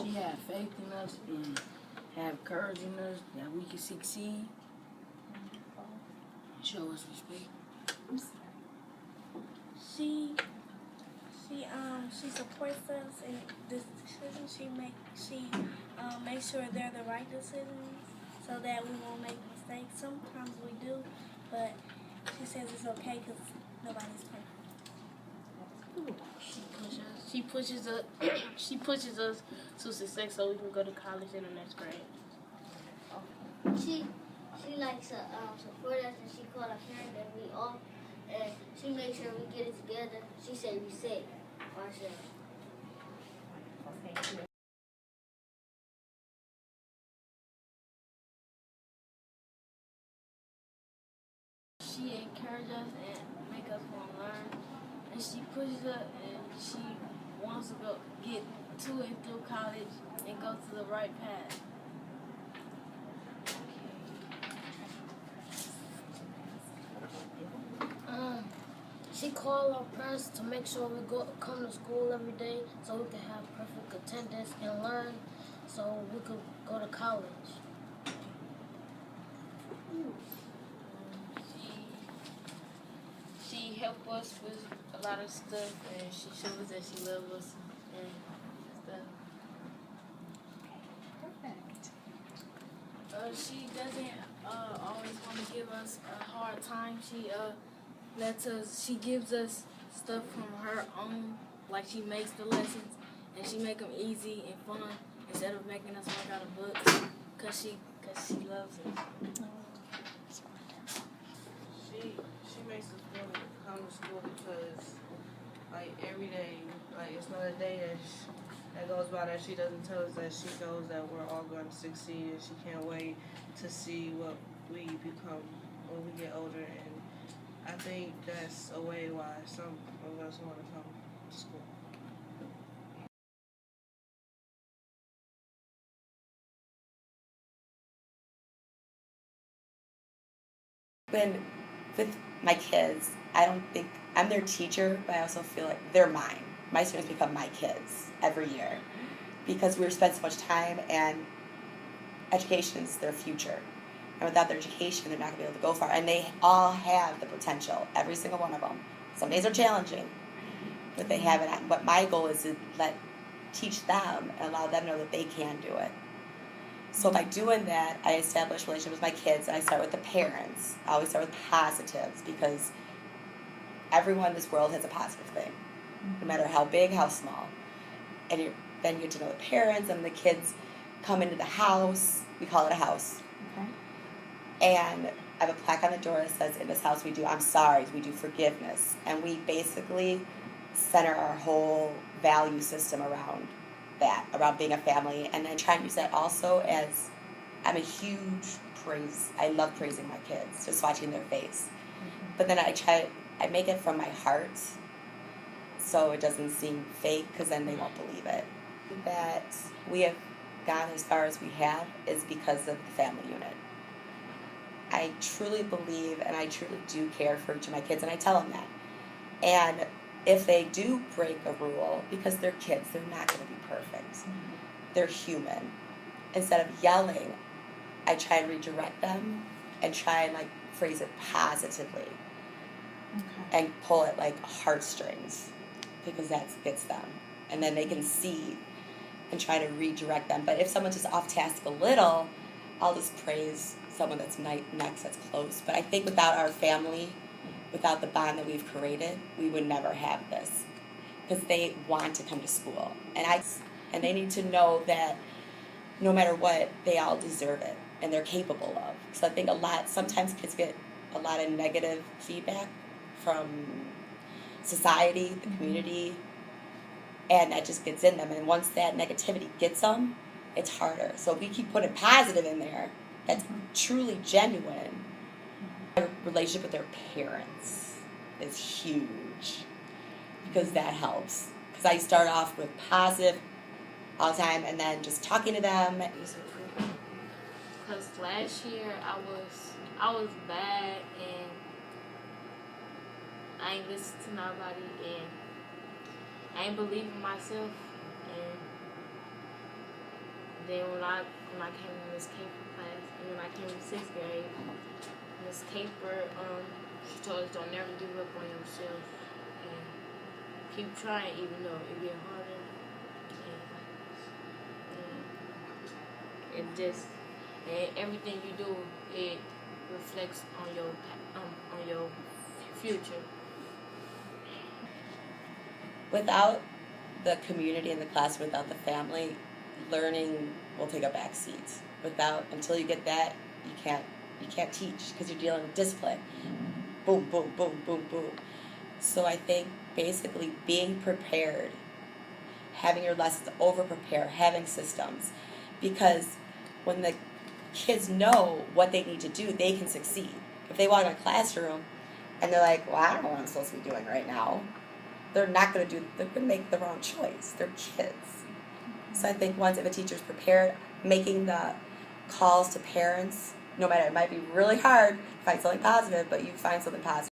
She had faith in us and have courage in us that we can succeed. Show us respect. She supports us in this decision. She makes sure they're the right decisions so that we won't make mistakes. Sometimes we do, but she says it's okay because nobody's perfect. She pushes us to success so we can go to college in the next grade. She likes to support us, and she called a parent and she makes sure we get it together. She said we safe ourselves. She encourages us and make us want to learn, and she pushes us and she wants to get to and through college and go to the right path. She called our parents to make sure we come to school every day so we can have perfect attendance and learn so we could go to college. She helped us with a lot of stuff, and she shows that she loves us and stuff. Perfect. She doesn't always want to give us a hard time. She gives us stuff from her own, like she makes the lessons, and she make them easy and fun instead of making us work out of books, cause she loves us. She makes us want to come to school because, like, every day, like, it's not a day that goes by that she doesn't tell us that she knows that we're all going to succeed, and she can't wait to see what we become when we get older. And I think that's a way why some of us want to come to school. When with my kids, I don't think I'm their teacher, but I also feel like they're mine. My students become my kids every year because we spend so much time, and education is their future. And without their education, they're not going to be able to go far. And they all have the potential, every single one of them. Some days are challenging, but they have it. But my goal is to teach them and allow them to know that they can do it. So by doing that, I establish a relationship with my kids, and I start with the parents. I always start with positives because everyone in this world has a positive thing, no matter how big, how small. And then you get to know the parents, and the kids come into the house. We call it a house. Okay. And I have a plaque on the door that says, in this house we do I'm sorry, we do forgiveness. And we basically center our whole value system around that, around being a family. And I try and use that also as I'm a huge I love praising my kids, just watching their face. But then I make it from my heart so it doesn't seem fake, because then they won't believe it. That we have gone as far as we have is because of the family unit. I truly believe and I truly do care for each of my kids, and I tell them that. And if they do break a rule, because they're kids, they're not going to be perfect. They're human. Instead of yelling, I try and redirect them and try and phrase it positively. And pull it like heartstrings, because that gets them. And then they can see and try to redirect them. But if someone's just off task a little, I'll just praise someone that's next, that's close. But I think without our family, without the bond that we've created, we would never have this. Because they want to come to school. And they need to know that no matter what, they all deserve it. And they're capable of. So I think sometimes kids get a lot of negative feedback from society, the community, and that just gets in them. And once that negativity gets them, it's harder. So if we keep putting positive in there, that's truly genuine. Their relationship with their parents is huge, because that helps. Because I start off with positive all the time, and then just talking to them. Because last year I was bad, and I ain't listen to nobody, and I ain't believe in myself, and Then when I came to Miss Caper class, and when I came to 6th grade, Miss Caper, she told us don't never give up on yourself and keep trying even though it get harder. And it just, and everything you do, it reflects on your future. Without the community in the class, without the family, learning will take a back seat. Until you get that, you can't teach because you're dealing with discipline. Boom, boom, boom, boom, boom. So I think basically being prepared, having your lessons over prepare, having systems, because when the kids know what they need to do, they can succeed. If they walk in a classroom and they're like, well, I don't know what I'm supposed to be doing right now, they're going to make the wrong choice. They're kids. So I think if a teacher's prepared, making the calls to parents, no matter, it might be really hard to find something positive, but you find something positive.